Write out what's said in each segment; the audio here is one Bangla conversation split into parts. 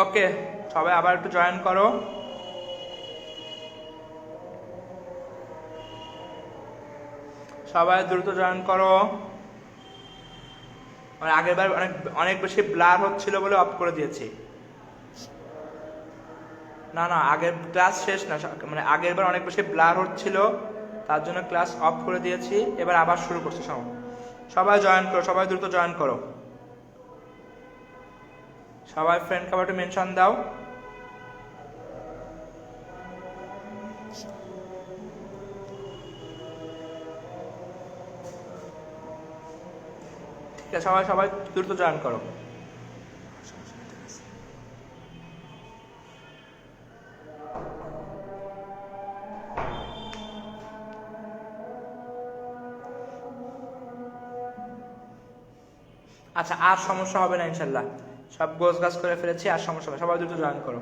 ওকে, সবাই আবার একটু জয়েন করো। সবাই দ্রুত জয়েন করো। আগের বার অনেক অনেক বেশি ব্লার হচ্ছিল বলে অফ করে দিয়েছি। না না, আগের ক্লাস শেষ না, মানে আগের বার অনেক বেশি ব্লার হচ্ছিল, তার জন্য ক্লাস অফ করে দিয়েছি। এবার আবার শুরু করছি। সবাই জয়েন করো, সবাই দ্রুত জয়েন করো। সবাই ফ্রেন্ড আবার একটু মেনশন দাও। ঠিক আছে, সবাই সবাই দ্রুত জয়েন করো। আচ্ছা, আর সমস্যা হবে না ইনশাল্লাহ, সব গোছ গাছ করে ফেলেছি, আর সমস্যা হবে। সবাই দ্রুত জয়েন করো।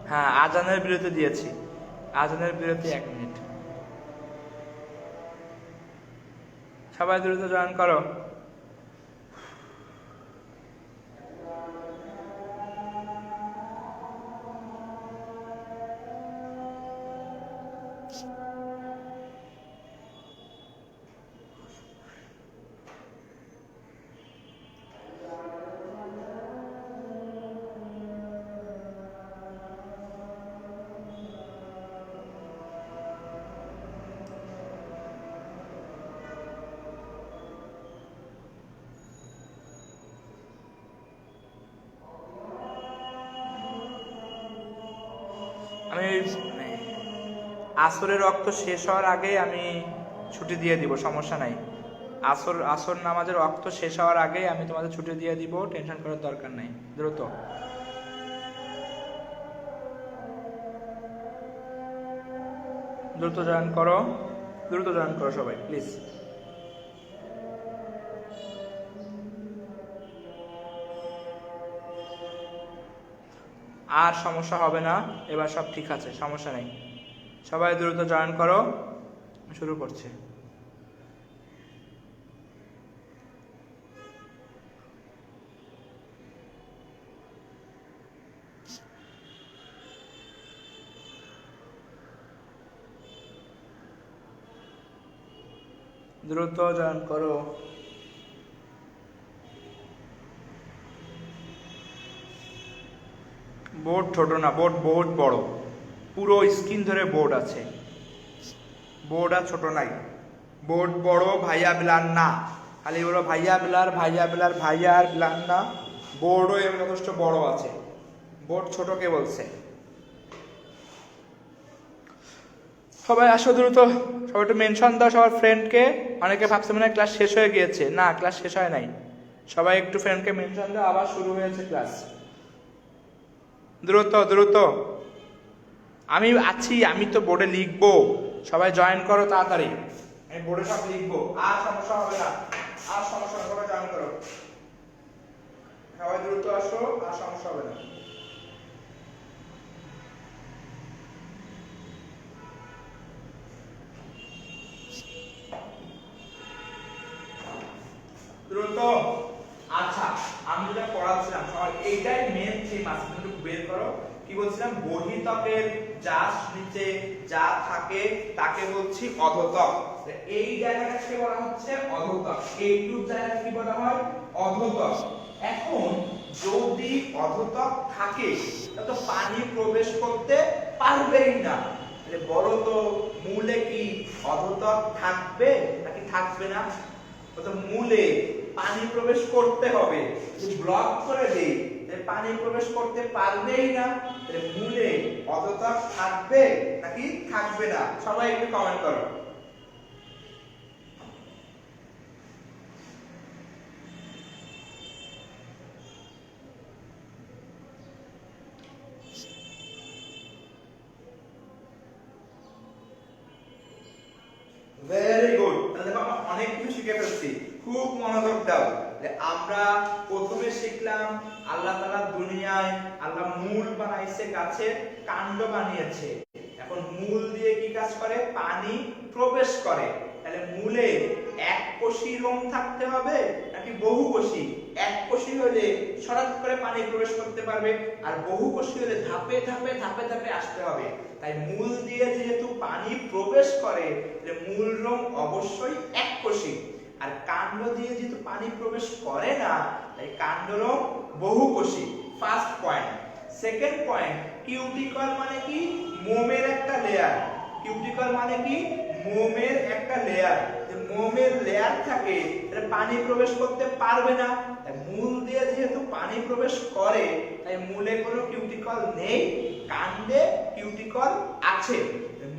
হ্যাঁ, আজানের বিরতি দিয়েছি, আজানের বিরতি 1 মিনিট। সবাই দ্রুত জয়েন করো। আমি আসরের রক্ত শেষ হওয়ার আগে আমি ছুটি দিয়ে দিব, সমস্যা নাই। আসর নামাজের রক্ত শেষ হওয়ার আগে আমি তোমাদের ছুটি দিয়ে দিব, টেনশন করার দরকার নাই। দ্রুত দ্রুত জয়েন করো, দ্রুত জয়েন করো সবাই প্লিজ। আর সমস্যা হবে না, এবার সব ঠিক আছে, সমস্যা নেই। সবাই দ্রুত জয়েন করো, শুরু করছি। দ্রুত জয়েন করো। বোর্ড ছোট না, বোর্ড বহুত বড়, পুরো স্ক্রিন ধরে বোর্ড আছে। বোর্ড আর ছোট নাই, বোর্ড বড়, ভাইয়া বিলার না, খালি বড় ভাইয়া বিলার, ভাইয়া বিলার, ভাইয়া আর বিলার না, বোর্ডও এর যথেষ্ট বড় আছে। বোর্ড ছোট কে বলছে? সবাই আসো দ্রুত, সবাই একটু মেনশন দাও সবার ফ্রেন্ডকে। অনেকে ভাবছে মনে হয় ক্লাস শেষ হয়ে গিয়েছে, না ক্লাস শেষ হয় নাই। সবাই একটু ফ্রেন্ডকে মেনশন দাও, আবার শুরু হয়েছে ক্লাস। দ্রুত দ্রুত, আমি আছি, আমি তো বোর্ডে লিখবো, সবাই জয়েন করো তাড়াতাড়ি, আমি বোর্ডে সব লিখবো। আর সমস্যা হবে না, আর সমস্যা হবে, সবাই জয়েন করো, সবাই দ্রুত আসো, আর সমস্যা হবে না। দ্রুত। আচ্ছা, আমি যেটা পড়াচ্ছিলাম সবাই এইটাই মেন থিম আছে, একটু বের করো। কি বলছিলাম? বহিঃত্বকের যা নিচে যা থাকে তাকে বলছি অধোত্বক। এই জায়গাটাকে বলা হচ্ছে অধোত্বক, এইটুক জায়গা কি বলা হয়? অধোত্বক। এখন যদি অধোত্বক থাকে তাহলে তো পানি প্রবেশ করতে পারবেই না। তাহলে বলো তো মূলে কি অধোত্বক থাকবে নাকি থাকবে না? তো মূলে পানি প্রবেশ করতে হবে, যদি ব্লক করে দেই তাহলে পানি প্রবেশ করতে পারবেই না। তাহলে মূলে অধোত্বক থাকবে নাকি থাকবে না? সবাই একটু কমেন্ট করো। ভেরি গুড, তাহলে দেখো আমরা অনেক কিছু শিখে ফেলছি। খুব মনোযোগ দাও। আমরা প্রথমে শিখলাম আল্লাহ তাআলা দুনিয়ায় আল্লাহ মূল বানাইছে, গাছের কাণ্ড বানিয়েছে। এখন মূল দিয়ে কি কাজ করে? পানি প্রবেশ করে। তাহলে মূলে এককোষী লোম থাকতে হবে নাকি বহুকোষী? এককোষী হলে সরাস করে পানি প্রবেশ করতে পারবে, আর বহুকোষী হলে ধাপে ধাপে ধাপে ধাপে আসতে হবে। তাই মূল দিয়ে যেহেতু পানি প্রবেশ করে, মূল লোম অবশ্যই এককোষী। আর কাণ্ড দিয়ে যেহেতু পানি প্রবেশ করে না, তাই কাণ্ডলোম বহুকোষী। First point. Second point, cuticle মানে কি? মোমের একটা লেয়ার। কিউটিকল মানে কি? মোমের একটা লেয়ার। যে মোমের লেয়ার থাকে, এটা পানি প্রবেশ করতে পারবে না। তাই মূল দিয়ে যেহেতু পানি প্রবেশ করে, তাই মূলে কোনো কিউটিকল নেই, কাণ্ডে কিউটিকল আছে।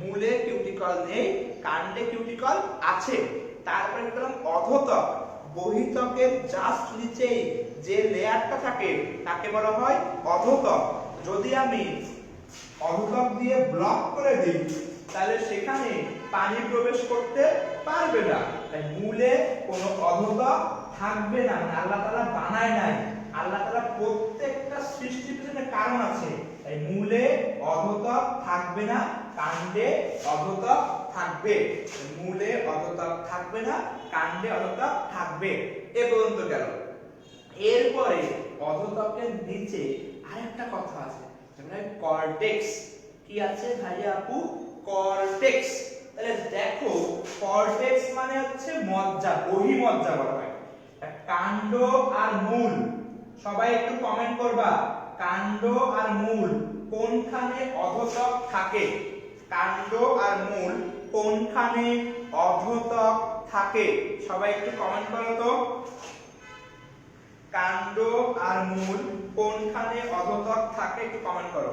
মূলে কিউটিকল নেই, কাণ্ডে কিউটিকল আছে। তারপরে দেখলাম অধোতক। বহিতকের জাস্ট নিচেই যে লেয়ারটা থাকে তাকে বলা হয় অধোতক। যদি আমি অধোতক দিয়ে ব্লক করে দিই, তাহলে সেখানে পানি প্রবেশ করতে পারবে না। তাই মূলে কোনো অধোতক থাকবে না। আল্লাহ তাআলা বানায় নাই, আল্লাহ তাআলা প্রত্যেকটা সৃষ্টির পিছনে কারণ আছে। তাই মূলে অধোতক থাকবে না, কাণ্ডে অধোতক থাকবে। মূলে অধোতক থাকবে না, কাণ্ডে অধোতক থাকবে। এ পর্যন্ত গেল। এরপরে অধোতকের নিচে আরেকটা কথা আছে, যেটা কর্টেক্স। কি আছে ভাইয়া আপু? কর্টেক্স। তাহলে দেখো, কর্টেক্স মানে হচ্ছে মজ্জা, বহিমজ্জা বলা হয়। কাণ্ড আর মূল, সবাই একটু কমেন্ট করবা, কাণ্ড আর মূল কোনখানে অধোতক থাকে? কাণ্ড আর মূল কোনখানে অধোতক থাকে? সবাই একটু কমেন্ট করো তো। কাণ্ড আর মূল কোনখানে অধোতক থাকে? একটু কমেন্ট করো।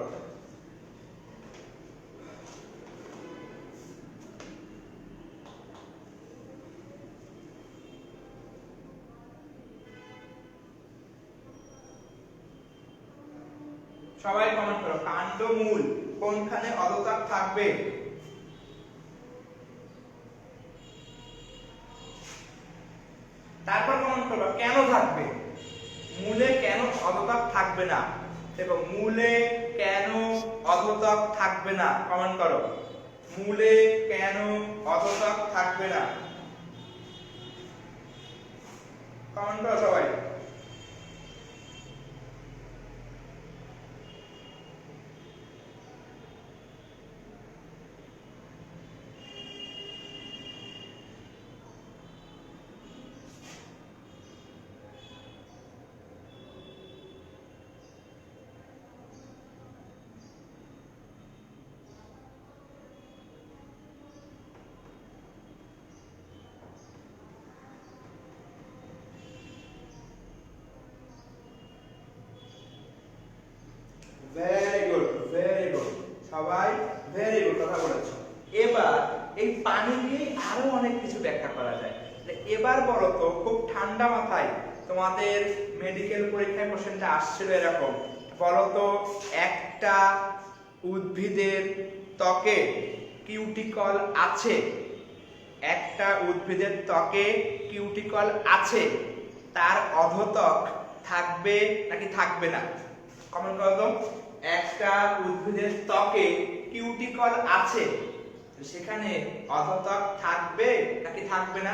সবাই কমেন্ট করো, কাণ্ড মূল কোনখানে অধোতক থাকবে? তারপর কমেন্ট করো কেন থাকবে, মূলে কেন অধোতক থাকবে না। দেখো, মূলে কেন অধোতক থাকবে না, কমেন্ট করো। মূলে কেন অধোতক থাকবে না, কমেন্ট করো সবাই। ভেরি গুড, ভেরি গুড, সবাই ভেরি গুড কথা বলেছো। এবার এই পানি দিয়ে আরো অনেক কিছু ব্যাখ্যা করা যায়। এবার বলো তো, খুব ঠান্ডা মাথায় তোমাদের মেডিকেল পরীক্ষায় কোশ্চেনটা আসছিল এরকম, বলো তো একটা উদ্ভিদের ত্বকে কিউটিকল আছে, একটা উদ্ভিদের ত্বকে কিউটিকল আছে, তার অধোতক থাকবে নাকি থাকবে না? কমেন্ট করো তো। একটা উদ্ভিদের ত্বকে কিউটিকল আছে, সেখানে অধোতক থাকবে নাকি থাকবে না?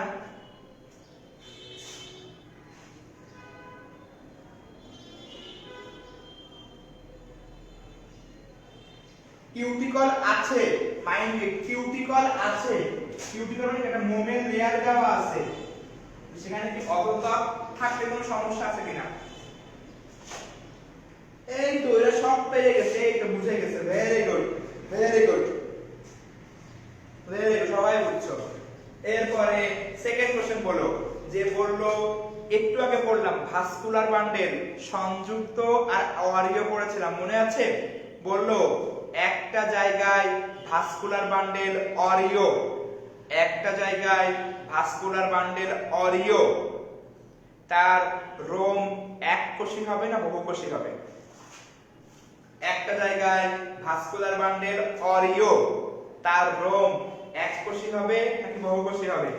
কিউটিকল আছে, মাইন্ড, কিউটিকল আছে। কিউটিকল মানে একটা মোমের লেয়ার দেওয়া আছে, সেখানে কি অধোতক থাকতে কোনো সমস্যা আছে কিনা? এই তো, এরা সব পেয়ে গেছে, এই তো বুঝে গেছে। Very good, very good, very good, সবাই বুঝছো। এরপরে সেকেন্ড কোশ্চেন বলো, যে বললো একটু আগে বললাম ভাস্কুলার বান্ডেল সংযুক্ত আর অরিয় পড়েছিলাম, মনে আছে? বললো একটা জায়গায় ভাস্কুলার বান্ডেল অরিয়, একটা জায়গায় ভাস্কুলার বান্ডেল অরিয়, তার রোম এককোষী হবে না বহুকোষী হবে? একটা জায়গায় ভাস্কুলার বান্ডেল অরিয়, তার রোম এককোষী হবে নাকি বহুকোষী হবে?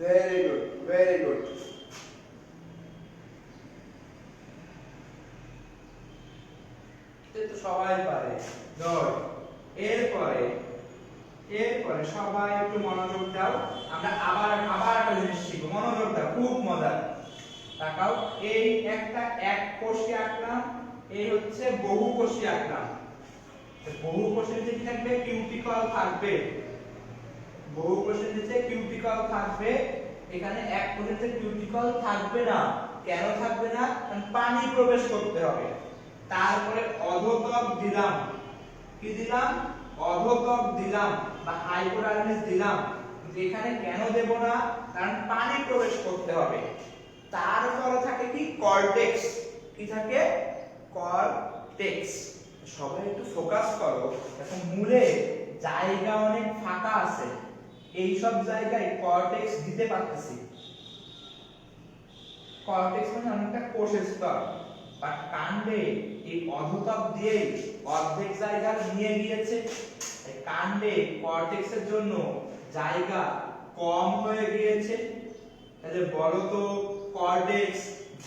Very good, very good. তো সবাই পারে। গুড। এরপরে সবাই একটু মনোযোগ দাও, আমরা আবার একটা জিনিস শিখব, মনোযোগ দাও, খুব মজার। তাকাও, এই একটা এককোষী আঁকলাম, এই হচ্ছে বহুকোষী আঁকলাম। বহুকোষের নিচে কি থাকবে? কিউটিকল থাকবে। বহুকোষের নিচে কিউটিকল থাকবে, এখানে এককোষের নিচে কিউটিকল থাকবে না। কেন থাকবে না? কারণ পানি প্রবেশ করতে হবে। তারপরে অধোতক দিলাম, কি দিলাম? অধোতক দিলাম বা হাইপোডারমিস দিলাম। কিন্তু এখানে কেন দেব না? কারণ পানি প্রবেশ করতে হবে। তারপরে থাকে কি? কর্টেক্স। কি থাকে? কর্টেক্স। সবাই একটু ফোকাস করো, দেখো মূলে জায়গা অনেক ফাঁকা আছে, এই সব জায়গায় কর্টেক্স দিতে পারতেছি। কর্টেক্স মানে অনেকটা কোষের স্তর, বাট কাণ্ডে এই অধোতক দিয়ে অর্ধেক জায়গা নিয়ে গিয়েছে। এই কাণ্ডে কর্টেক্সের জন্য জায়গা কম হয়ে গিয়েছে। তাহলে বলো তো, কর্টেক্স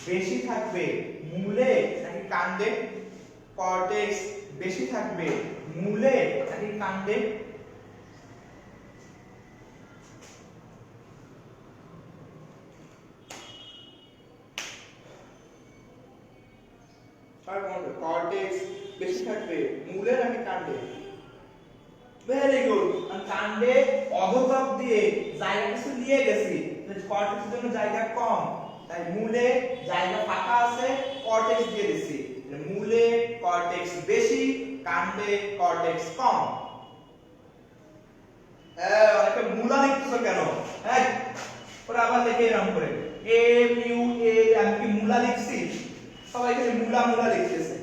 বেশি থাকবে মূলে নাকি কাণ্ডে? কর্টেক্স বেশি থাকবে মূলে নাকি কাণ্ডে? কর্টেক্স বেশি থাকবে মূলে নাকি কাণ্ডে? Very good. কাণ্ডে অধোতক দিয়ে জায়গা কিছু নিয়ে গেছি, কর্টেক্সের জন্য জায়গা কম, তাই মূলে জায়গা ফাঁকা আছে, কর্টেক্স দিয়ে দিছি। মূলে কর্টেক্স বেশি, কাণ্ডে কর্টেক্স কম। অনেকে মূলা লিখতেছো কেন? এই ওরা আবার লিখে এরকম করে এম ইউ এ, আমি কি মূলা লিখছি? সবাই এখানে মূলা মূলা লিখতেছে।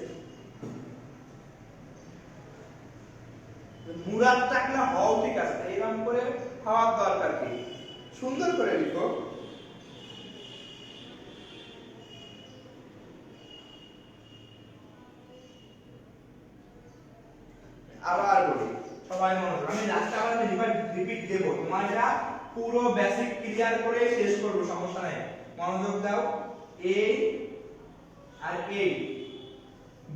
মুরাদ টাকলা হও, ঠিক আছে, এইরকম করে হওয়ার দরকার কি? সুন্দর করে লিখো। আবার বলি, সবাই মনোযোগ, আমি লাস্টে আবার রিপিট দেব, তোমরা পুরো বেসিক ক্লিয়ার করে শেষ করব, সমস্যা নাই। মনোযোগ দাও। এই আর এই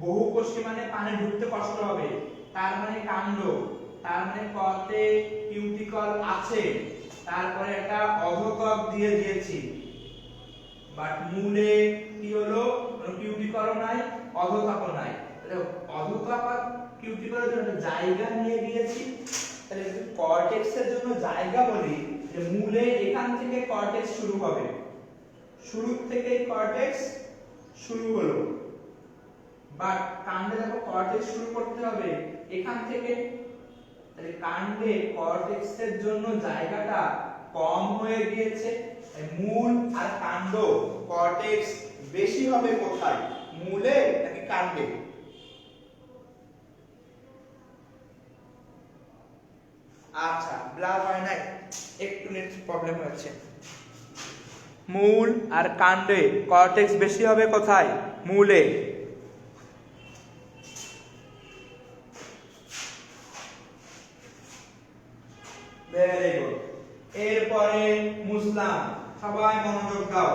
বহুকোষী মানে পানি ঢুকতে কষ্ট হবে, তার মানে কাণ্ড, তার মানে কতে কিউটিকল আছে, তারপরে একটা অধোতক দিয়ে দিয়েছি, বাট মূলে কি হলো? কোনো কিউটিকল নাই, অধোতকও নাই। তাহলে অধোতক আর কিউটিকলের জন্য জায়গা নিয়ে গিয়েছি। তাহলে যদি কর্টেক্সের জন্য জায়গা বলি, যে মূলে এখান থেকে কর্টেক্স শুরু হবে, শুরু থেকে কর্টেক্স শুরু হলো, বাট কাণ্ডে দেখো কর্টেক্স শুরু করতে হবে এখান থেকে। তাহলে কাণ্ডে কর্টেক্সের জন্য জায়গাটা কম হয়ে গিয়েছে। মূল আর কাণ্ড কর্টেক্স বেশি হবে কোথায়? মূলে নাকি কাণ্ডে? আচ্ছা, ব্লার হয় নাই, একটু নেট প্রবলেম হচ্ছে। মূল আর কাণ্ডে কর্টেক্স বেশি হবে কোথায়? মূলে। Very good. এরপরে মুসলাম, সবাই মনোযোগ দাও,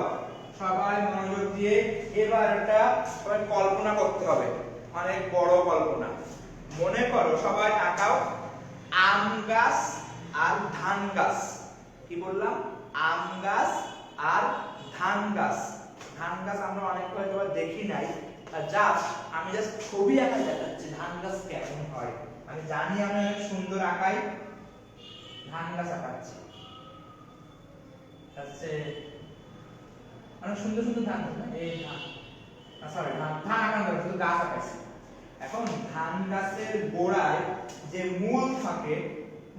সবাই মনোযোগ দিয়ে এবার একটা সবাই কল্পনা করতে হবে, অনেক বড় কল্পনা। মনে করো, সবাই তাকাও, আম গাছ আর ধান গাছ। কি বললাম? আম গাছ আর ধান গাছ। ধান গাছ আমরা অনেক হয়তো দেখি নাই, জাস্ট আমি জাস্ট ছবি আঁকা দেখাচ্ছি ধান গাছ কেমন হয়। আমি জানি আমি অনেক সুন্দর আঁকাই, ধান গাছ আঁকাচ্ছি, অনেক সুন্দর সুন্দর ধান, এই ধান, সরি ধান আঁকানো দরকার, শুধু গাছ আঁকাচ্ছি। এখন ধান গাছের গোড়ায় যে মূল থাকে,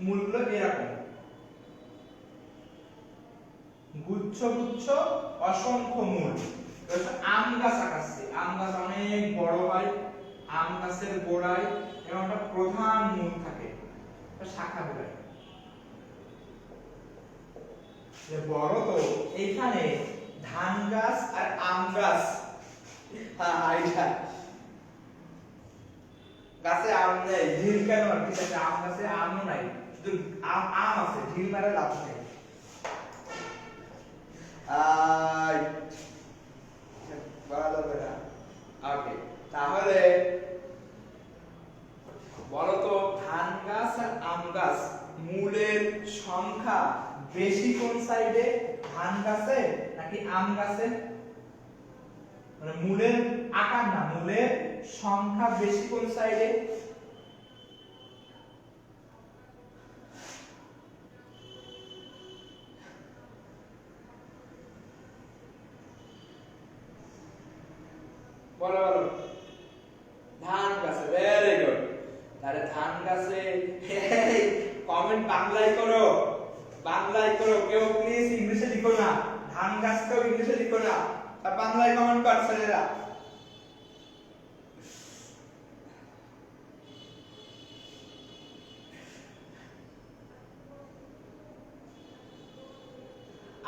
মূলগুলো এরকম গুচ্ছ গুচ্ছ অসংখ্য মূল। আম গাছ আঁকাচ্ছি, আম গাছ অনেক বড় হয়, আম গাছের গোড়ায় এবং একটা প্রধান মূল থাকে, শাখা বেরোয়, যে বড়। তো এইখানে ধান গাছ আর আম গাছ, গাছে আম নেই, ঢিল কেন? ঠিক আছে, আম গাছে আমও নাই, শুধু আম আছে, ঢিল মারা লাভ নেই। ভালো করে ওকে, তাহলে বলতো ধান গাছ আর আম গাছ মূলের সংখ্যা বেশি কোন সাইডে, ধান গাছে নাকি আম গাছে? মানে মূলের আকার না, মূলের সংখ্যা বেশি কোন সাইডে? বলো বলো। ধান গাছে, ভেরি গুড। তাহলে ধান গাছে, কমেন্ট বাংলায় করো, বাংলায় করো, কেউ প্লিজ ইংলিশে লিখো না। ধান গাছকেও ইংলিশে লিখো না, আর বাংলায় কমেন্ট কর ছেলেরা।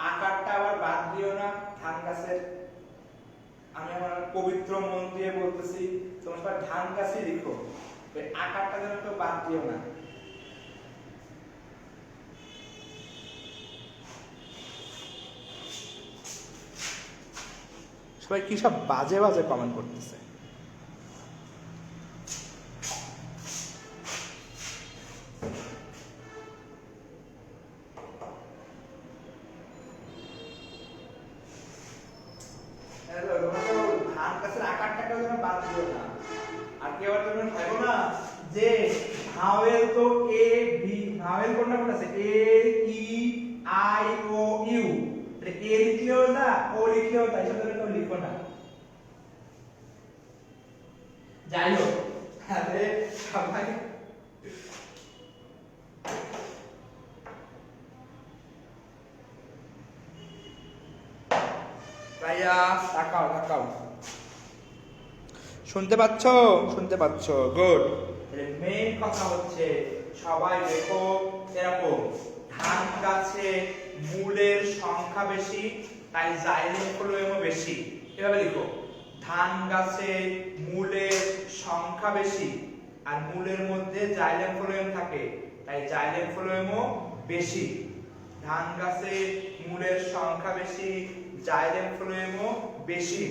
আকারটা আবার বাদ দিও না ধান গাছের। আমি আমার পবিত্র মন দিয়ে বলতেছি, তোমরা সবাই ধান গাছই লিখো, ওই আকারটা যেন কেউ বাদ দিও না। সবাই কি সব বাজে বাজে কমেন্ট করতেছে। ধান গাছের আকারটাকেও যেন বাদ দিও না। আর কি আবার তুমি ভাবো না যে ভাওয়েল তো এ বি, ভাওয়েল কোনটা কোনটা আছে, এ ই আই ও ইউ, এ লিখলেও না ও লিখলেও তাই, সেটা কেউ লিখো না। যাই হোক, তাহলে সবাই ভাইয়া তাকাও তাকাও, শুনতে পাচ্ছ? শুনতে পাচ্ছ, গুড। মেইন কথা হচ্ছে সবাই দেখো এরকম, ধান গাছে মূলের সংখ্যা বেশি, তাই জাইলেম ফ্লোয়েমও বেশি। এভাবে লিখো, ধান গাছে মূলের সংখ্যা বেশি আর মূলের মধ্যে জাইলেম ফ্লোয়েম থাকে, তাই জাইলেম ফ্লোয়েমও বেশি। ধান গাছে মূলের সংখ্যা বেশি, জাইলেম ফ্লোয়েমও বেশি।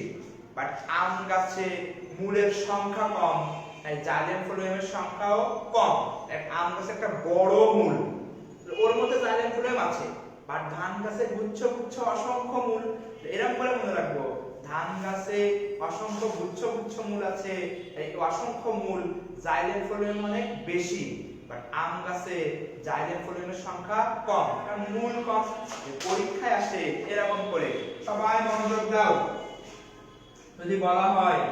বাট আম গাছে মূলের সংখ্যা কম, তাই জাইলেম ফ্লোয়েমের সংখ্যাও কম। আম গাছে একটা বড় মূল, ওর মধ্যে জাইলেম ফ্লোয়েম আছে, বাট ধান গাছে গুচ্ছ গুচ্ছ অসংখ্য মূল। এরকম করে মনে রাখবো, ধান গাছে অসংখ্য গুচ্ছ গুচ্ছ মূল আছে, এই অসংখ্য মূল, জাইলেম ফ্লোয়েম অনেক বেশি। বাট আম গাছে জাইলেম ফ্লোয়েমের সংখ্যা কম, কারণ মূল কম। পরীক্ষায় আসে এরকম করে, সবাই মনোযোগ দাও। যদি বলা হয়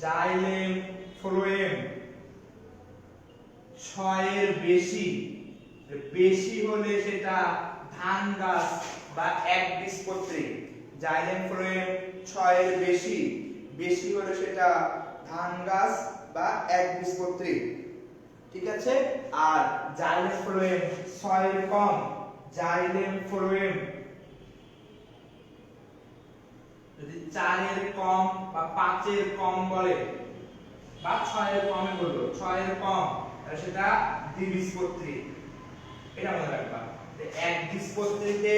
জাইলেম ফ্লোয়েম 6 এর বেশি, বেশি হলে সেটা ধান গাছ বা একবীজপত্রী। জাইলেম ফ্লোয়েম 6 এর বেশি, বেশি হলে সেটা ধান গাছ বা একবীজপত্রী, ঠিক আছে? আর জাইলেম ফ্লোয়েম 6 এর কম, জাইলেম ফ্লোয়েম যদি 4 এর কম বা 5 এর কম বলে, বা 6 এর কমে বললো, 6 এর কম, তাহলে সেটা দ্বিবীজপত্রী। এটা মনে রাখবা, একবীজপত্রীতে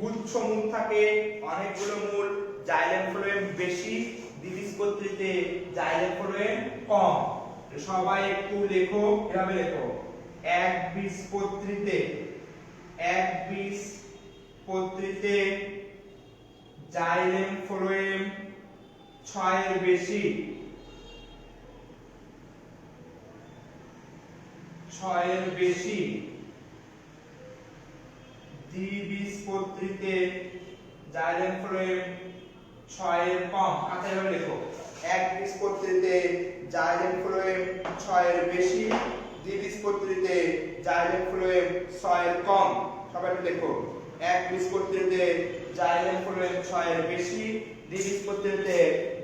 গুচ্ছ মূল থাকে, অনেকগুলো মূল, জাইলেম ফ্লোয়েম বেশি। দ্বিবীজপত্রীতে জাইলেম ফ্লোয়েম কম। সবাই একটু লেখো, এভাবে লেখো, একবীজপত্রীতে, একবীজপত্রীতে জাইলেম ফ্লোয়েম 6 এর বেশি, 6 এর বেশি। দ্বিবীজপত্রীতে জাইলেম ফ্লোয়েম 6 এর কম। খাতায় ভাবে লেখো, একবীজপত্রীতে জাইলেম ফ্লোয়েম 6 এর বেশি, দ্বিবীজপত্রীতে জাইলেম ফ্লোয়েম 6 এর কম। সবাই লেখো, একবীজপত্রীতে জাইলেম ফ্লোয়েম 6 এর বেশি, দ্বিবীজপত্রীতে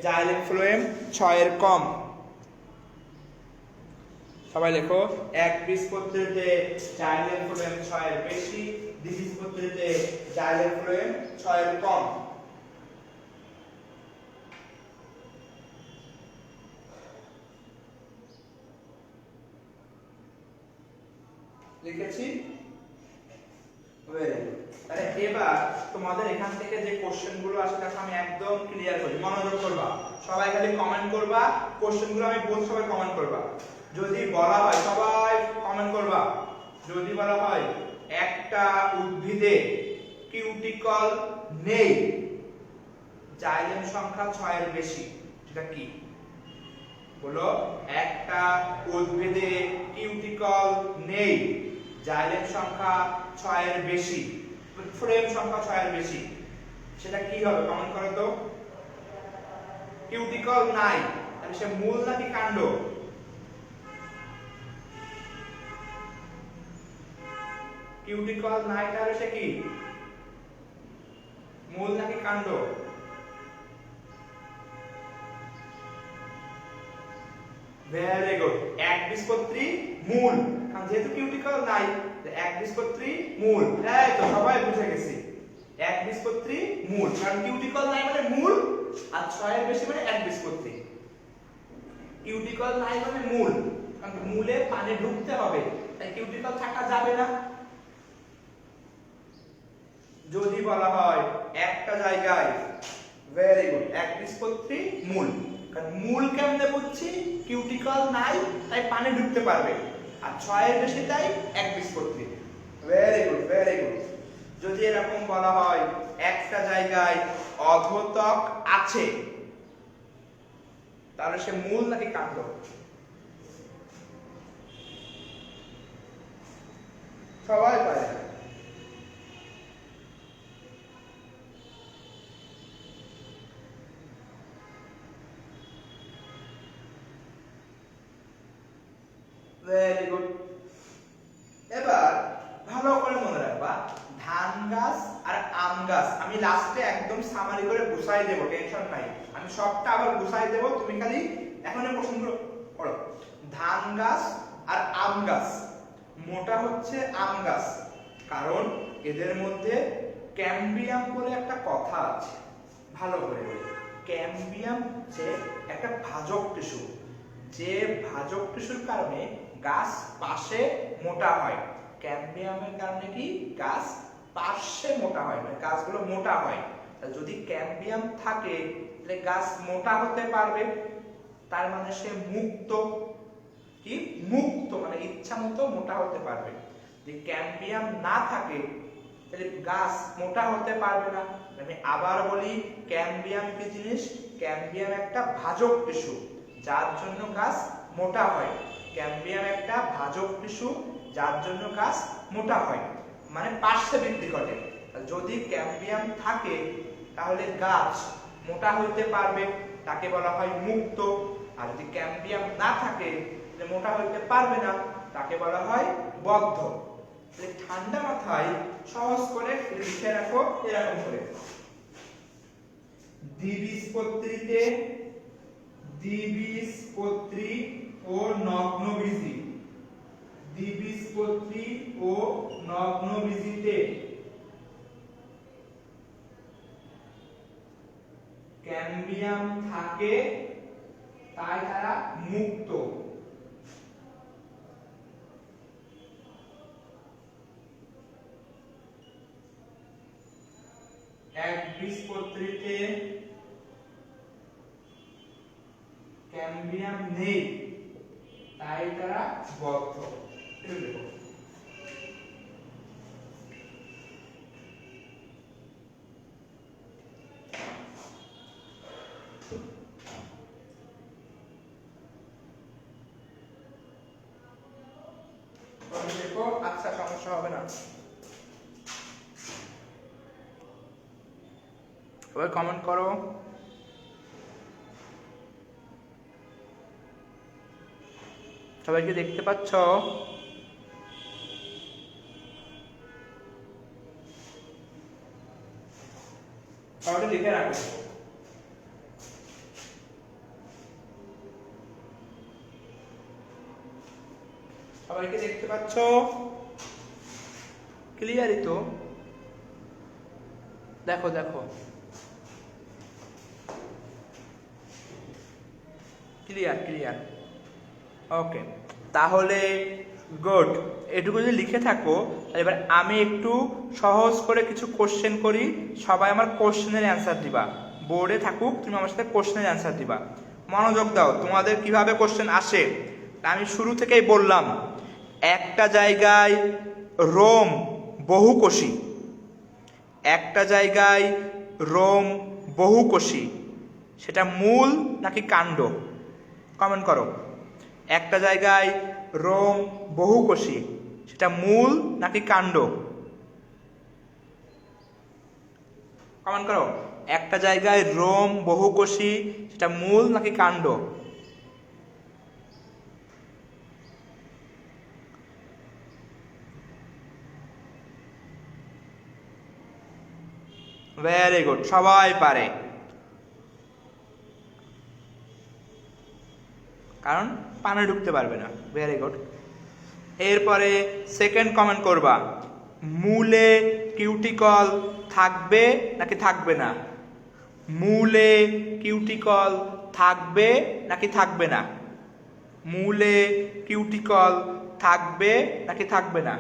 জাইলেম ফ্লোয়েম 6 এর কম। সবাই লেখো, একবীজপত্রীতে জাইলেম ফ্লোয়েম 6 এর বেশি, দ্বিবীজপত্রীতে জাইলেম ফ্লোয়েম 6 এর কম। লিখেছি? Very good. তাহলে এবার তোমাদের এখান থেকে যে কোশ্চেন গুলো আসে তাকে আমি একদম ক্লিয়ার করি, মনোযোগ করবা, সবাই খালি কমেন্ট করবা, কোশ্চেন গুলো আমি বলছি সবাই কমেন্ট করবা। যদি বলা হয়, সবাই কমেন্ট করবা, যদি বলা হয় একটা উদ্ভিদে কিউটিকল নেই, জাইলেম সংখ্যা 6 এর বেশি, সেটা কি? বলো, একটা উদ্ভিদে কিউটিকল নেই, জাইলেম সংখ্যা 6 এর বেশি, ফ্রেম সংখ্যা 6 এর বেশি, সেটা কি হবে? কমেন্ট করো তো। কিউটিকল নাই, তাহলে সে মূল নাকি কাণ্ড? কিউটিকল নাই, তাহলে সে কি? মূল নাকি কাণ্ড? ভেরি গুড, একবীজপত্রী মূল, কারণ যেহেতু কিউটিকল নাই, একবীজপত্রী মূল। এই তো সবাই বুঝে গেছি, একবীজপত্রী মূল, কারণ কিউটিকল নাই মানে মূল, আর 6 এর বেশি মানে একবীজপত্রী। কিউটিকল নাই মানে মূল, কারণ মূলে পানি ঢুকতে হবে, তাই কিউটিকল থাকা যাবে না। যদি বলা হয় একটা জায়গায়, ভেরি গুড, একবীজপত্রী মূল, কারণ মূল কেমনে বুঝছি? কিউটিকল নাই তাই পানি ঢুকতে পারবে, আর 6 এর বেশি তাই একবীজপত্রী। Very good, very good. যদি এরকম বলা হয় একটা জায়গায় অধোতক আছে, তাহলে সে মূল নাকি কাণ্ড? সবাই পারে। Very good. এবার ভালো করে মনে রাখবা, ধান গাছ আর আম গাছ আমি লাস্টে একদম সামারি করে গুছাই দেব, টেনশন নাই, আমি সবটা আবার গুছাই দেব, তুমি খালি এখন এই প্রশ্নগুলো পড়ো। ধান গাছ আর আম গাছ, মোটা হচ্ছে আম গাছ, কারণ এদের মধ্যে ক্যাম্বিয়াম বলে একটা কথা আছে, ভালো করে বলি। ক্যাম্বিয়াম হচ্ছে একটা ভাজক টিস্যু, যে ভাজক টিস্যুর কারণে গাছ পাশে মোটা হয়। ক্যাম্বিয়ামের কারণে কি গাছ পাশে মোটা হয়, মানে গাছগুলো মোটা হয়। যদি ক্যাম্বিয়াম থাকে তাহলে গাছ মোটা হতে পারবে, তার মানে সে মুক্ত। কি মুক্ত মানে ইচ্ছা মতো মোটা হতে পারবে। যদি ক্যাম্বিয়াম না থাকে তাহলে গাছ মোটা হতে পারবে না। আমি আবার বলি, ক্যাম্বিয়াম কি জিনিস? ক্যাম্বিয়াম একটা ভাজক টিস্যু, যার জন্য গাছ মোটা হয়। ক্যাম্বিয়াম একটা ভাজক টিস্যু, যার জন্য গাছ মোটা হয়, মানে পার্শ্ব বৃদ্ধি ঘটে। যদি ক্যাম্বিয়াম থাকে তাহলে গাছ মোটা হইতে পারবে, তাকে বলা হয় মুক্ত। আর যদি ক্যাম্বিয়াম না থাকে তাহলে মোটা হইতে পারবে না, তাকে বলা হয় বদ্ধ। ঠান্ডা মাথায় সহজ করে লিখে রাখো এরকম করে। দ্বিবীজপত্রীতে, দ্বিবীজপত্রী ও নগ্নবীজী, দ্বিবীজপত্রী ও নগ্নবীজীতে ক্যাম্বিয়াম থাকে, তাই তারা মুক্ত। একবীজপত্রীতে ক্যাম্বিয়াম নেই, তাই তারা বদ্ধ। দেখো, আচ্ছা সমস্যা হবে না। সবাই কমেন্ট করো। সবাইকে দেখতে পাচ্ছ? সবাই লিখে রাখো। সবাইকে দেখতে পাচ্ছ? ক্লিয়ারই তো? দেখো দেখো, ক্লিয়ার ক্লিয়ার। ওকে, তাহলে গুড। এটুকু যদি লিখে থাকো, এবার আমি একটু সহজ করে কিছু কোশ্চেন করি, সবাই আমার কোশ্চেনের অ্যান্সার দিবা। বোর্ডে থাকুক, তুমি আমার সাথে কোশ্চেনের অ্যান্সার দিবা। মনোযোগ দাও, তোমাদের কিভাবে কোশ্চেন আসে। আমি শুরু থেকেই বললাম, একটা জায়গায় রোম বহুকোষী, একটা জায়গায় রোম বহুকোষী, সেটা মূল নাকি কাণ্ড? কমেন্ট করো। একটা জায়গায় রোম বহুকোষী, সেটা মূল নাকি কাণ্ড? কমেন্ট করো। একটা জায়গায় রোম বহুকোষী, সেটা মূল নাকি কাণ্ড? ভেরি গুড, সবাই পারে, কারণ পানে ঢুকতে পারবে না। Very good. এরপরে সেকেন্ড কমেন্ট করবা, মূলে কিউটিকল থাকবে নাকি থাকবে না? মূলে কিউটিকল থাকবে নাকি থাকবে না? মূলে কিউটিকল থাকবে নাকি থাকবে না?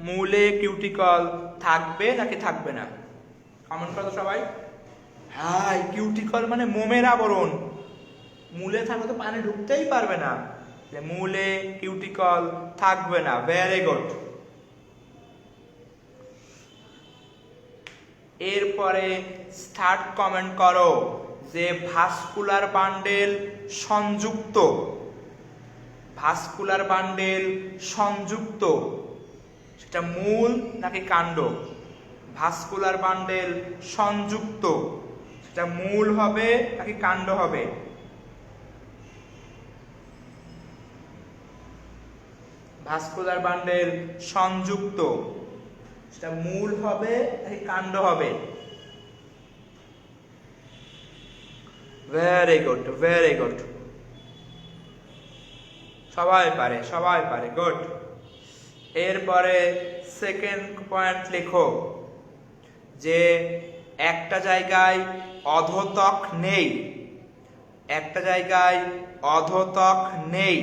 মূলে কিউটিকল থাকবে নাকি থাকবে না? কমেন্ট করো সবাই। হ্যাঁ, কিউটিকল মানে মোমের আবরণ, মূলে থাকলে তো পানি ঢুকতেই পারবে না, মূলে কিউটিকল থাকবে না। Very good. এরপরে থার্ড কমেন্ট করো যে ভাস্কুলার বান্ডেল সংযুক্ত, ভাস্কুলার বান্ডেল সংযুক্ত, সেটা মূল নাকি কাণ্ড? ভাস্কুলার বান্ডেল সংযুক্ত, সেটা মূল হবে নাকি কাণ্ড হবে? ভাস্কুলার বান্ডেল সংযুক্ত, সেটা মূল হবে নাকি কাণ্ড হবে? ভেরি গুড, ভেরি গুড, সবাই পারে, সবাই পারে, গুড। এরপরে সেকেন্ড পয়েন্ট লেখো যে একটা জায়গায় অধোতক নেই, একটা জায়গায় অধোতক নেই,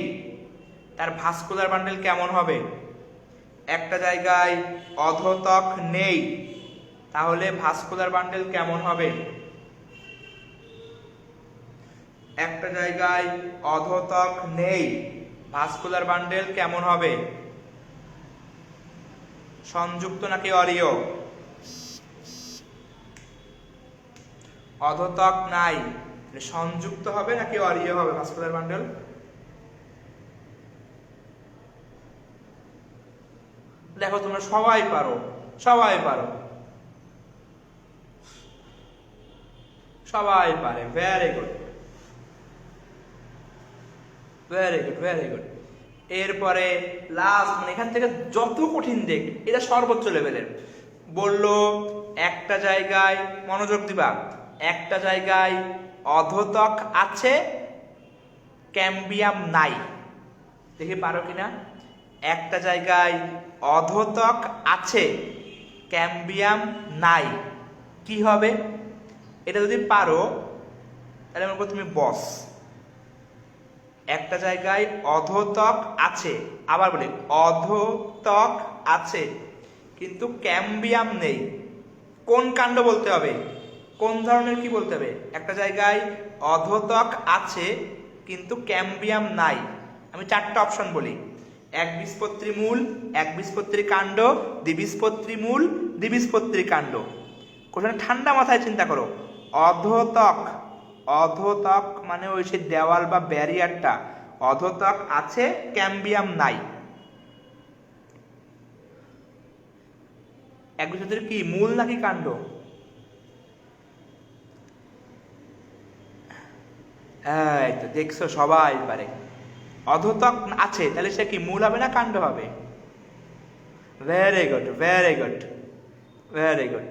তার ভাস্কুলার বান্ডেল কেমন হবে? একটা জায়গায় অধোতক নেই, তাহলে ভাস্কুলার বান্ডেল কেমন হবে? একটা জায়গায় অধোতক নেই, ভাস্কুলার বান্ডেল কেমন হবে? সংযুক্ত নাকি অরীয়? অধোতক নাই, সংযুক্ত হবে নাকি অরীয় হবে ভাস্কুলার বান্ডেল? দেখো তোমরা সবাই পারো, সবাই পারো, সবাই পারে। Very good, very good, very good. এরপরে লাস্ট, মানে এখান থেকে যত কঠিন দিক, এটা সর্বোচ্চ লেভেলের। বললো একটা জায়গায়, মনোযোগ দিবা, একটা জায়গায় অধোতক আছে, ক্যাম্বিয়াম নাই। দেখি পারো কিনা। একটা জায়গায় অধোতক আছে, ক্যাম্বিয়াম নাই, কি হবে? এটা যদি পারো তাহলে মনে করো তুমি বস। একটা জায়গায় অধোতক আছে, আবার বলি অধোতক আছে কিন্তু ক্যাম্বিয়াম নেই, কোন কাণ্ড বলতে হবে? কোন ধরনের কি বলতে হবে? একটা জায়গায় অধোতক আছে কিন্তু ক্যাম্বিয়াম নাই। আমি চারটা অপশন বলি, একবীজপত্রী মূল, একবীজপত্রী কাণ্ড, দ্বিবীজপত্রী মূল, দ্বিবীজপত্রী কাণ্ড। কোথাও ঠান্ডা মাথায় চিন্তা করো। অধোতক, অধোতক মানে ওই সেই দেওয়াল বা ব্যারিয়ারটা, অধোতক আছে, ক্যাম্বিয়াম নাই। একবীজপত্রী কি মূল নাকি কাণ্ড? এই তো দেখছো সবাই পারে। অধোতক আছে তাহলে সে কি মূল হবে না কাণ্ড হবে? Very good, very good, very good.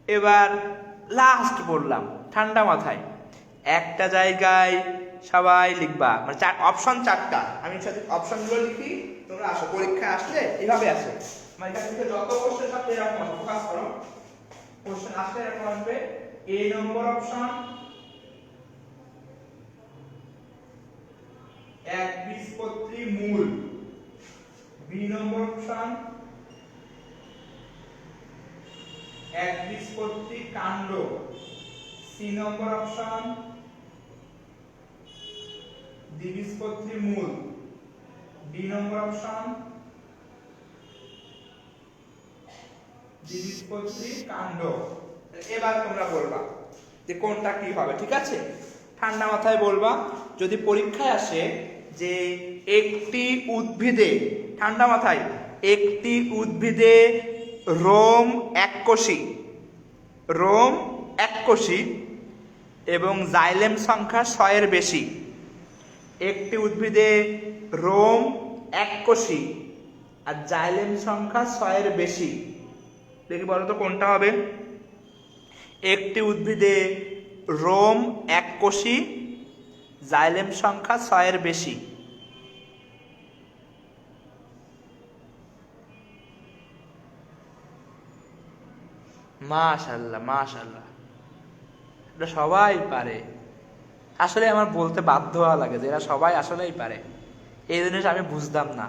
এবার লাস্ট বললাম ঠান্ডা মাথায়, একটা জায়গায় সবাই লিখবা, মানে অপশন চারটা, আমি অপশনগুলো লিখি, তোমরা আসো পরীক্ষায় আসলে এভাবে আসে, মানে এখান থেকে যত কোশ্চেন থাকবে এরকম আসবে, ফোকাস করো, কোশ্চেন আসলে এরকম আসবে। এ নম্বর অপশন, একবীজপত্রী মূল। বি নম্বর অপশন একবীজপত্রী কাণ্ড। সি নম্বর অপশন দ্বিবীজপত্রী মূল। ডি নম্বর অপশন দ্বিবীজপত্রী কাণ্ড। এবার তোমরা বলবা যে কোনটা কি হবে, ঠিক আছে? ঠান্ডা মাথায় বলবা। যদি পরীক্ষায় আসে যে একটি উদ্ভিদে, ঠান্ডা মাথায়, একটি উদ্ভিদে রোম এককোষী, রোম এককোষী এবং জাইলেম সংখ্যা 6 এর বেশি। একটি উদ্ভিদে রোম এককোষী আর জাইলেম সংখ্যা 6 এর বেশি। দেখি বলো তো কোনটা হবে? একটি উদ্ভিদে রোম এককোষী, জাইলেম সংখ্যা 6 এর বেশি। মাশাআল্লাহ মাশাআল্লাহ, এটা সবাই পারে। আসলে আমার বলতে বাধ্য হওয়া লাগে যে এরা সবাই আসলেই পারে। এই জিনিস আমি বুঝতাম না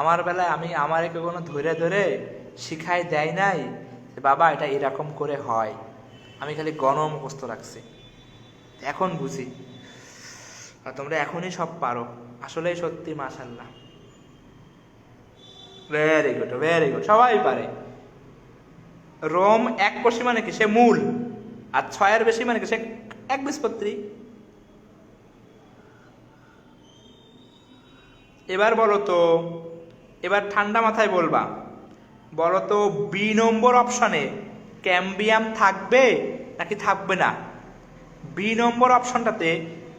আমার বেলায়। আমারে কেউ কোনো ধরে ধরে শিখাই দেয় নাই যে বাবা এটা এরকম করে হয়। আমি খালি মুখস্থ রাখছি, এখন বুঝি। আর তোমরা এখনই সব পারো, আসলেই সত্যি মাশাআল্লাহ, ভেরি গুড ভেরি গুড, সবাই পারে। রোম এককোষী মানে কি? সে মূল। আর 6 এর বেশি মানে কি? সে একবীজপত্রী। এবার বলো তো, এবার ঠান্ডা মাথায় বলবা, বলো তো বি নম্বর অপশনে ক্যাম্বিয়াম থাকবে নাকি থাকবে না? বি নম্বর অপশনটাতে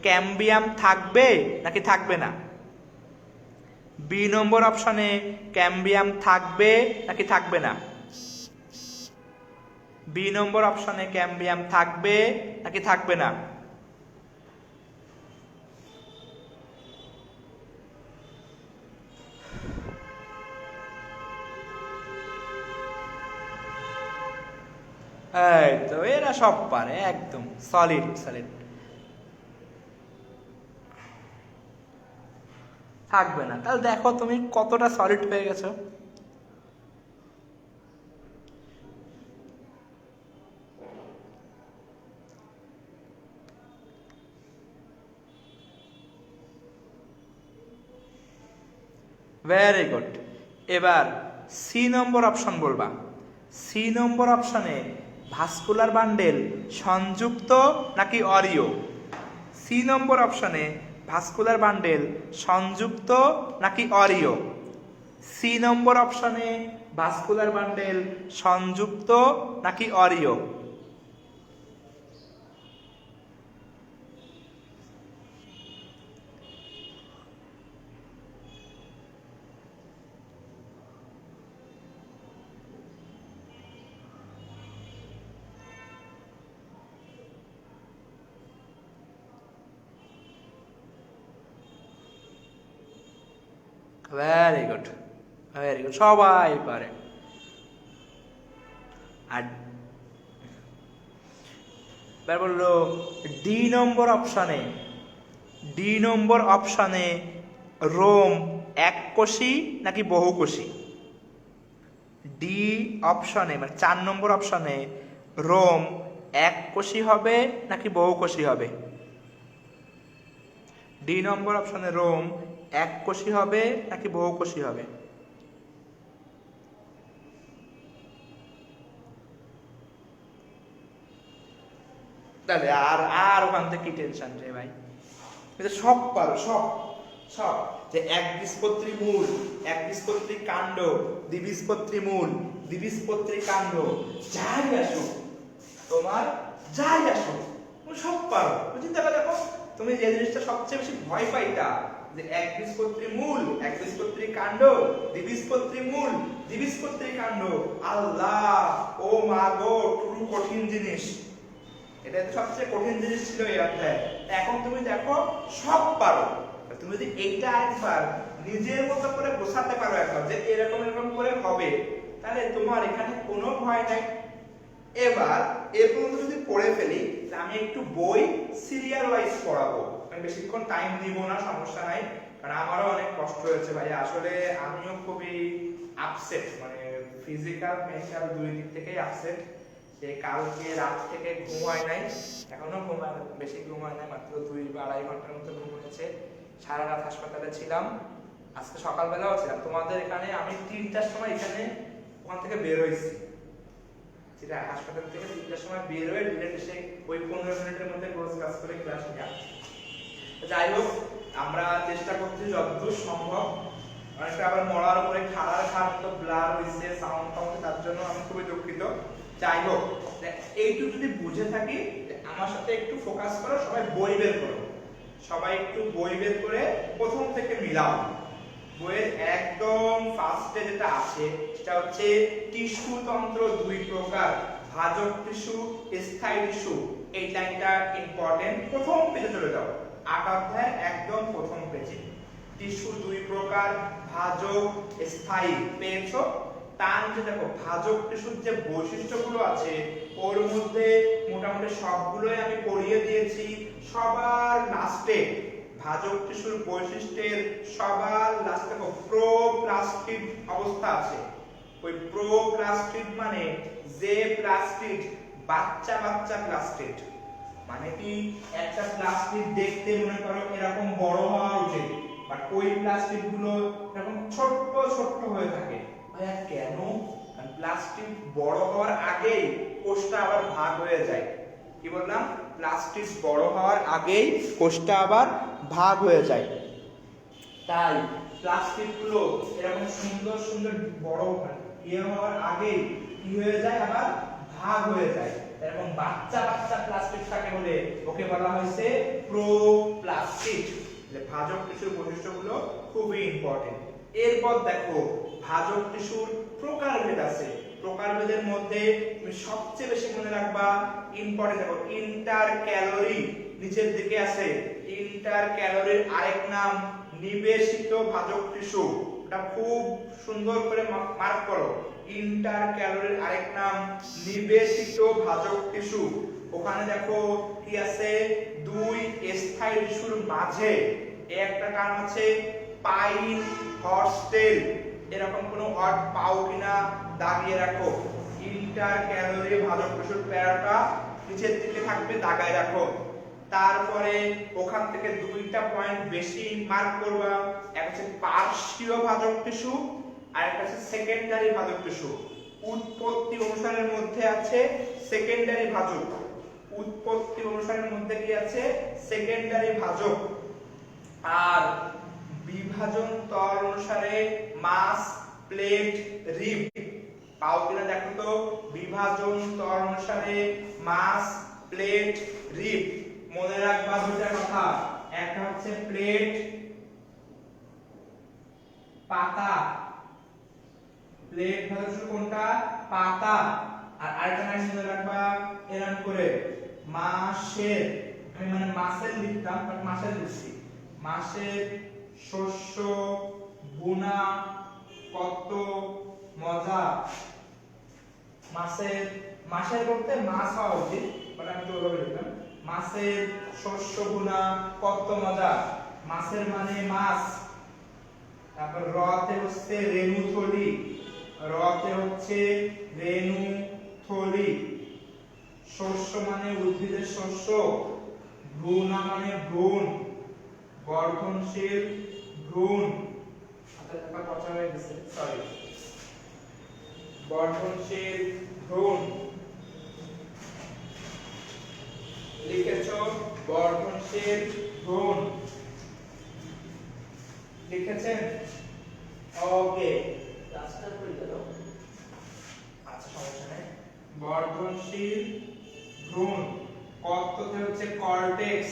ক্যাম্বিয়াম থাকবে নাকি থাকবে না? বি নম্বর অপশনে ক্যাম্বিয়াম থাকবে নাকি থাকবে না? বি নম্বর অপশনে ক্যাম্বিয়াম থাকবে নাকি থাকবে না? এই তো, এরা সব পারে, একদম সলিড সলিড। থাকবে না, তাহলে দেখো তুমি কতটা সলিড হয়ে গেছো। Very good. এবার সি নম্বর অপশন বলবা। সি নম্বর অপশনে ভাস্কুলার বান্ডেল সংযুক্ত নাকি অরিয়? সি নম্বর অপশনে ভাস্কুলার বান্ডেল সংযুক্ত নাকি অরিয়? সি নম্বর অপশনে ভাস্কুলার বান্ডেল সংযুক্ত নাকি অরিয়? ভেরি গুড ভেরি গুড, সবাই পারে। আর এবার বললো ডি নম্বর অপশনে, ডি নম্বর অপশনে রোম এককোষী নাকি বহুকোষী? ডি অপশনে মানে 4 নম্বর অপশনে রোম এককোষী হবে নাকি বহুকোষী হবে? ডি নম্বর অপশনে রোম এককোষী হবে নাকি বহুকোষী হবে? তাহলে আর আর ওখান থেকে কি টেনশন রে ভাই, সব পারো, সব সব। যে একবীজপত্রী মূল, একবীজপত্রী কাণ্ড, দ্বিবীজপত্রী মূল, দ্বিবীজপত্রী কাণ্ড, যাই আসো তোমার, যাই আসো তুমি সব পারো। চিন্তা করে দেখো, তুমি যে জিনিসটা সবচেয়ে বেশি ভয় পাইতা যে একবীজপত্রী মূল, একবীজপত্রী কাণ্ড, দ্বিবীজপত্রী মূল, দ্বিবীজপত্রী কাণ্ড, আল্লাহ ও মা গো, টুরু কঠিন জিনিস। এটা সবচেয়ে কঠিন জিনিস ছিল এই অধ্যায়ে। এখন তুমি দেখো সব পারো। তুমি যদি এইটা একবার নিজের মতো করে বোঝাতে পারো একবার যে এরকম এরকম করে হবে, তাহলে তোমার এখানে কোনো ভয় নাই। এবার এর পর্যন্ত যদি পড়ে ফেলি, আমি একটু বই সিরিয়াল ওয়াইজ পড়াবো। আমি বেশিক্ষণ টাইম নিব না, সমস্যা নাই, কারণ আমারও অনেক কষ্ট হয়েছে ভাই। আসলে আমিও খুবই আপসেট, মানে ফিজিক্যাল মেন্টাল দুই দিক থেকেই আপসেট। যে কালকে রাত থেকে ঘুম হয় নাই, এখনো ঘুম হয়, বেশি ঘুম হয় নাই, মাত্র 2 বা 2.5 ঘন্টার মতো ঘুম হয়েছে। সারা রাত হাসপাতালে ছিলাম, আজকে সকালবেলাও ছিলাম তোমাদের এখানে। আমি 3টার সময় এখানে ওখান থেকে বের হয়েছি, যেটা হাসপাতাল থেকে 3টার সময় বের হয়ে ডিরেক্ট এসে ওই 15 মিনিটের মধ্যে ক্লোজ ক্লাস করে ক্লাস নেওয়া। যাই হোক, আমরা চেষ্টা করছি যতদূর সম্ভব। অনেকটা আবার মরার উপরে খাড়ার খাট তো ব্লার হইছে, সাউন্ড পাউন্ড, তার জন্য আমি খুবই দুঃখিত। যাই হোক, এইটুকু যদি বুঝে থাকি, আমার সাথে একটু ফোকাস করো, সবাই বই বের করো, সবাই একটু বই বের করে প্রথম থেকে মিলাও। বইয়ের একদম ফার্স্টে যেটা আছে সেটা হচ্ছে টিস্যু তন্ত্র 2 প্রকার, ভাজক টিস্যু, স্থায়ী টিস্যু। এই লাইনটা ইম্পর্টেন্ট, প্রথম পেজে চলে যাও, 8 অধ্যায় একদম প্রথম পেজে। টিস্যু 2 প্রকার, ভাজক, স্থায়ী, পেয়েছো? তার নিচে দেখো ভাজক টিস্যুর যে বৈশিষ্ট্যগুলো আছে ওর মধ্যে মোটামুটি সবগুলোই আমি পড়িয়ে দিয়েছি। সবার লাস্টে ভাজক টিস্যুর বৈশিষ্ট্যের সবার লাস্টে দেখো প্রোপ্লাস্টিড অবস্থা আছে। ওই প্রোপ্লাস্টিড মানে যে প্লাস্টিড বাচ্চা বাচ্চা প্লাস্টিড, মানে কি একটা প্লাস্টিড দেখতে মনে করো এরকম বড় হওয়া উচিত, বাট ওই প্লাস্টিড গুলো এরকম ছোট্ট ছোট্ট হয়ে থাকে। ভাইয়া কেন? প্লাস্টিক বড় হওয়ার আগেই কোষটা আবার ভাগ হয়ে যায়। কি বললাম? প্লাস্টিক বড় হওয়ার আগেই কোষটা আবার ভাগ হয়ে যায়। তাই প্লাস্টিক গুলো এরকম সুন্দর সুন্দর বড় হওয়ার আগেই কি হয়ে যায়, আবার ভাগ হয়ে যায়। এরকম বাচ্চা বাচ্চা প্লাস্টিক থাকে বলে ওকে বলা হয়েছে প্রোপ্লাস্টিড। ভাজক টিস্যুর বৈশিষ্ট্যগুলো খুবই ইম্পর্টেন্ট। এরপর দেখো ভাজক টিস্যুর প্রকারভেদ আছে। প্রকারভেদের মধ্যে তুমি সবচেয়ে বেশি মনে রাখবা ইম্পর্টেন্ট, দেখো ইন্টার ক্যালোরি নিচের দিকে আছে। ইন্টার ক্যালোরির আরেক নাম নিবেশিত ভাজক টিস্যু, এটা খুব সুন্দর করে মার্ক করো। ইন্টার ক্যালোরির আরেক নাম নিবেশিত ভাজক টিস্যু। ওখানে দেখো কি আছে, 2 স্থায়ী টিস্যুর মাঝে একটা কারণ আছে পাইন হর্সটেল। এরকম কোনো ওয়ার্ড পাও কিনা দাগিয়ে রাখো। ইন্টার ক্যালোরি ভাজক টিস্যুর প্যারাটা নিচের দিকে থাকবে, দাগায় রাখো। তারপরে ওখান থেকে 2টা পয়েন্ট বেশি মার্ক করবা, একটা হচ্ছে পার্শ্বীয় ভাজক টিস্যু আর একটা হচ্ছে সেকেন্ডারি ভাজক টিস্যু। উৎপত্তি অনুসারের মধ্যে আছে সেকেন্ডারি ভাজক, উৎপত্তি অনুসারের মধ্যে কি আছে, সেকেন্ডারি ভাজক। আর বিভাজন তল অনুসারে মাস, প্লেট, রিব। পাও কিনা দেখো তো, বিভাজন তল অনুসারে মাস, প্লেট, রিব। মনে রাখবা দুইটা কথা, একটা হচ্ছে প্লেট, পাতা। প্লেট ভাজক কোনটা? পাতা। আর আরেকটা নাম মনে রাখবা এরকম করে মাসের, আমি মানে মাসের লিখতাম বাট মাসের লিখছি। মাসের শস্য বুনা কত মজা। মাসের, মাসের করতে মাছ হওয়া উচিত বাট আমি তো ওভাবে লিখলাম। মাসের শস্য বুনা কত মজা। মাসের মানে মাছ। তারপর রতে হচ্ছে রেণুথলি, রতে হচ্ছে রেণুথলি। শস্য মানে উদ্ভিদের শস্য, ভ্রূণা মানে ভ্রূণ, বর্ধনশীল ভ্রূণ। আচ্ছা কথা হয়ে গেছে, সরি, বর্ধনশীল ভ্রূণ লিখেছো, বর্ধনশীল ভ্রূণ লিখেছেন? ওকে, ক্লাসটা করে দাও। আচ্ছা সমস্যা নেই। বর্ধনশীল ভ্রূণ। কর্ততে হচ্ছে কর্টেক্স,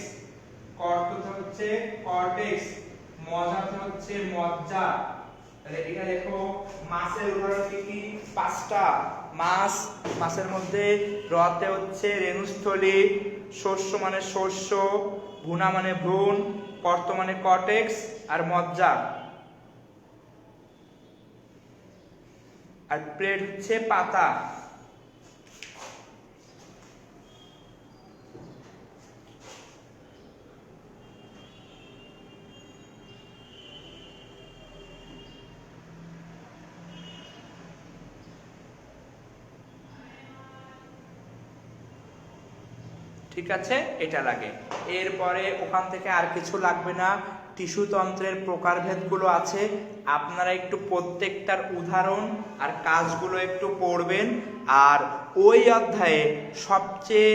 কর্ততে হচ্ছে কর্টেক্স, মজ্জাতে হচ্ছে মজ্জা। তাহলে এটা দেখো মাছের উদাহরণ কি কি? 5টা। মাছ, মাছের মধ্যে রতে হচ্ছে রেণুস্থলী, শস্য মানে শস্য, ভ্রূণা মানে ভ্রূণ, কর্ত মানে কর্টেক্স, আর মজ্জা। আর প্লেট হচ্ছে পাতা। ঠিক আছে, এটা লাগে। এরপরে ওখান থেকে আর কিছু লাগবে না। টিস্যুতন্ত্রের প্রকারভেদগুলো আছে, আপনারা একটু প্রত্যেকটার উদাহরণ আর কাজগুলো একটু পড়বেন। আর ওই অধ্যায়ে সবচেয়ে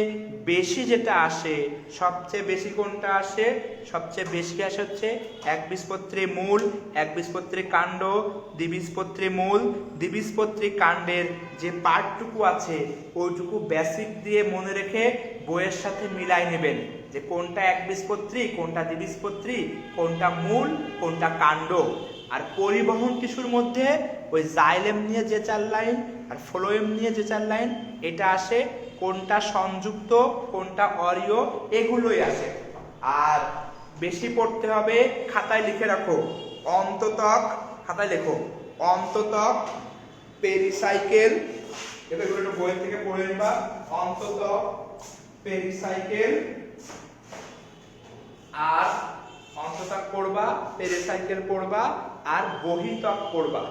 বেশি যেটা আসে, সবচেয়ে বেশি কোনটা আসে? সবচেয়ে বেশি আসে হচ্ছে একবীজপত্রী মূল, একবীজপত্রী কাণ্ড, দ্বিবীজপত্রী মূল, দ্বিবীজপত্রী কাণ্ডের যে পার্টটুকু আছে ওইটুকু বেসিক দিয়ে মনে রেখে বইয়ের সাথে মিলাই নেবেন যে কোনটা একবীজপত্রী, কোনটা দ্বিবীজপত্রী, কোনটা মূল, কোনটা কাণ্ড। আর পরিবহন টিস্যুর মধ্যে ওই জাইলেম নিয়ে যে 4 লাইন আর ফ্লোয়েম নিয়ে যে 4 লাইন এটা আসে, কোনটা সংযুক্ত কোনটা অরিয় এগুলোই আসে। আর বেশি পড়তে হবে, খাতায় লিখে রাখো অন্ততক, খাতায় লেখো অন্ততক, পেরিসাইকেল, এগুলো একটু বই থেকে পড়ে নেবা। অন্ততক, পেরিসাইকেল, আর অন্ততক পড়বা, পেরিসাইকেল পড়বা, আর বহিতক পড়বা।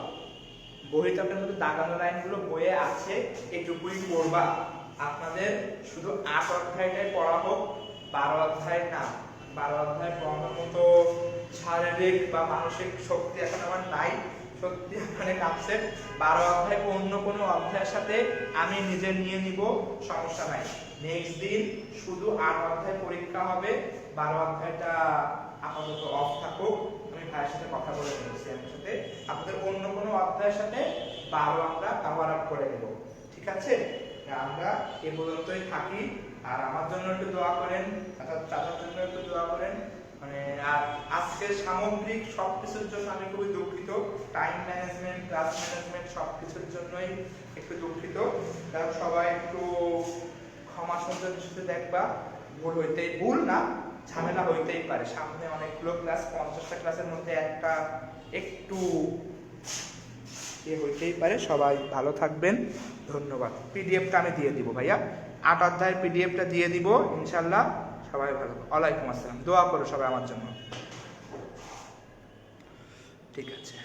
বহিতকের মধ্যে দাগানো লাইনগুলো বইয়ে আছে, এটুকুই পড়বা। আপনাদের শুধু 8 অধ্যায়টাই পড়া হোক, 12 অধ্যায় না। 12 অধ্যায় পড়ানোর মতো শারীরিক বা মানসিক শক্তি এখন আমার নাই, সত্যি মানে কাছে। 12 অধ্যায় অন্য কোনো অধ্যায়ের সাথে আমি নিজে নিয়ে নিব, সমস্যা নাই। নেক্সট দিন শুধু 8 অধ্যায় পরীক্ষা হবে, 12 অধ্যায়টা আপাতত অফ থাকুক। আমি ভাইয়ের সাথে কথা বলে নিয়েছি, আমার সাথে আপনাদের অন্য কোনো অধ্যায়ের সাথে 12 আমরা কভার আপ করে নেব, ঠিক আছে? আমরা এ পর্যন্তই থাকি। আর আমার জন্য একটু দোয়া করেন, চাচার জন্য একটু দোয়া করেন। মানে আর আজকের সামগ্রিক সবকিছুর জন্য আমি খুবই দুঃখিত, টাইম ম্যানেজমেন্ট, ক্লাস ম্যানেজমেন্ট সবকিছুর জন্যই একটু দুঃখিত। কারণ সবাই একটু ক্ষমা সুন্দরের সাথে দেখবা, ভুল না, ঝামেলা হইতেই পারে। সামনে অনেকগুলো ক্লাস, 50টা ক্লাসের মধ্যে একটা একটু হইতেই পারে। সবাই ভালো থাকবেন, ধন্যবাদ। পিডিএফটা আমি দিয়ে দিব ভাইয়া, 8 অধ্যায়ের পিডিএফটা দিয়ে দিব ইনশাল্লাহ। সবাই ভালো, ওয়ালাইকুম আসসালাম। দোয়া করো সবাই আমার জন্য, ঠিক আছে।